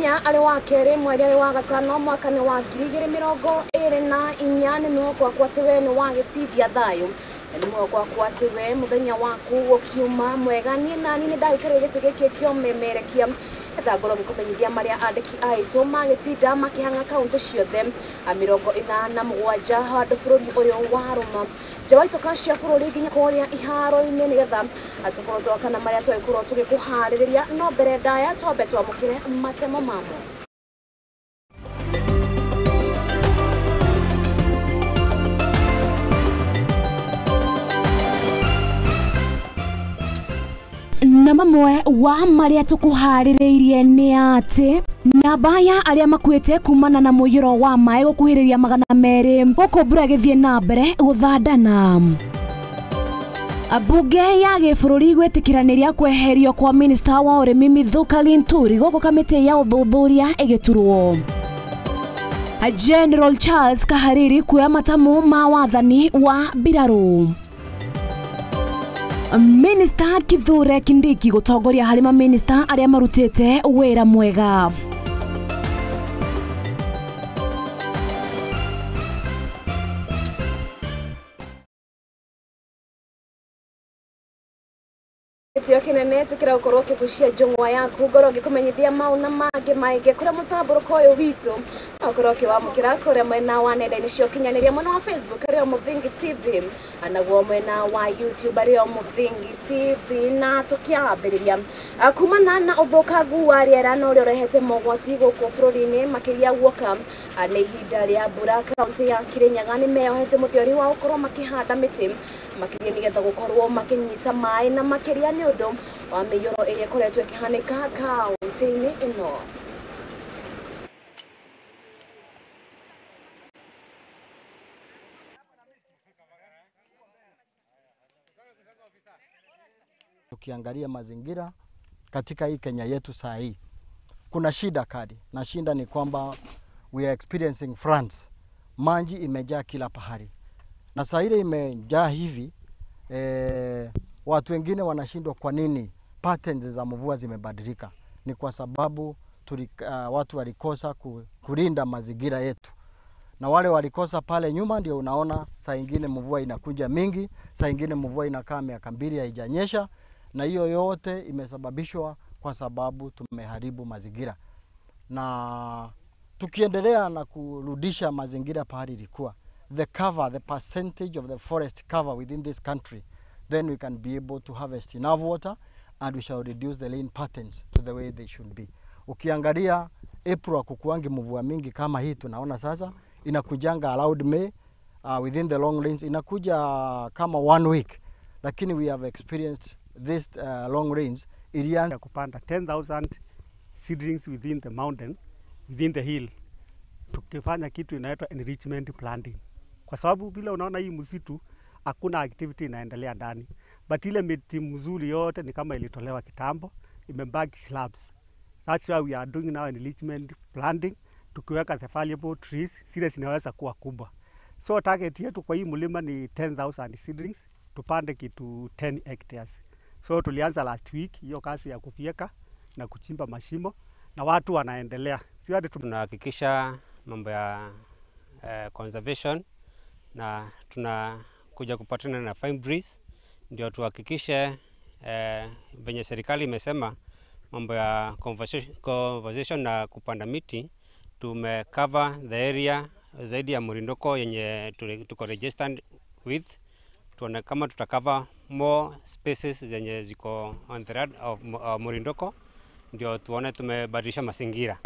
Muthenya ari wa keri mweri wa gatano mwaka ni wa 2024 ni mwako kwa tewe ni wa gitithia thayo ni mwako kwa tewe muthenya waku ukiuma mwega ni nani ni ndagikare gitege kio memerekia etagoro gikumenyithia maria andiki aitu magitinda makihanga kaunti ciothe 47 handu bururi uyu waruma jawaito kashia bururi nginya kuria iharo-ini nigetha atukorwo twakana maria twakorwo tugikuhaririria no mbere ndaya twambe twamukire matemo mamo. Na mamwe wa maria tukuhaririirie ni ati namba ya aria makuite kumana na muyiro wa mai gukuhiriria 200 guku mbura githie na mbere guthandana. Bunge ya gĩbũrũri gwĩtĩkĩranĩria kweherio kwa minista wa ũrĩmi Mithuka Linturi gũkũ kamĩtĩ ya ũthuthuria ĩgĩturwo. General Charles Kahariri kuoya matamu ma wathani wa mbirarũ. Minista Kithure Kindiki gutongoria harĩ maminista arĩa marutĩte wĩra mwega. Tio kinene tikira ukorwo kigucia njungwa yaku ngoro ngikumenyithia mauna mange maige kuria mutamburuko uyu witu ukorwo kiwamukira kuria mwena wa nenda-ini cia ukinyaniria mwena wa Facebook ario Muthingi TV anaguo mwena wa YouTube ario Muthingi TV na tukiambiriria kumana na uthukangu wa riera no rio rehete mogwati guku bururi-ini makiria guoka ni ihinda ria mbura kaunti ya Kirinyaga ni meohete mutiori wa ukorwo makihanda miti makiria nigetha gukorwo makinyita mai na makiria ni undu wa miyoro iria koretwo ikihanika kaunti-ini ino. Tukiangalia mazingira katika hii Kenya yetu saa hii kuna shida kali, na shida ni kwamba we are experiencing floods. Maji imejaa kila pahali, na saa ile imejaa hivi watu wengine wanashindwa kwa nini patterns za mvua zimebadilika. Ni kwa sababu watu walikosa kulinda mazingira yetu, na wale walikosa pale nyuma ndio unaona saa nyingine mvua inakuja mingi, saa nyingine mvua inakaa miaka 2 haijanyesha, na hiyo yote imesababishwa kwa sababu tumeharibu mazingira. Na tukiendelea na kurudisha mazingira pahali ilikuwa, the percentage of the forest cover within this country, then we can be able to harvest enough water and we shall reduce the rain patterns to the way they should be. Ukiangalia April kukuangi mvua mingi kama hii tunaona sasa, inakujanga around May, within the long rains inakuja kama 1 week, lakini we have experienced this long rains. Ilianza kupanda 10,000 seedlings within the mountain, within the hill, tukifanya kitu inaitwa enrichment planting, kwa sababu bila unaona hii msitu hakuna activity inaendelea ndani, but ile miti mzuri yote ni kama ilitolewa kitambo, imebaki slabs. That's why we are doing now enrichment planting, tukiweka the valuable trees zile zinaweza kuwa kubwa. So target yetu kwa hii mlima ni 10,000 seedlings, tupande kitu 10 hectares. So tulianza last week hiyo kazi ya kufieka na kuchimba mashimo, na watu wanaendelea. Tunahakikisha mambo ya conservation, na tunakuja kupatana na Fine Breeze ndio tuhakikishe venye serikali imesema mambo ya conservation na kupanda miti. Tumecover the area zaidi ya Murindoko yenye tuko registered with. Tuone kama tutacover more spaces zenye ziko on the road of Murindoko ndio tuone tumebadilisha mazingira.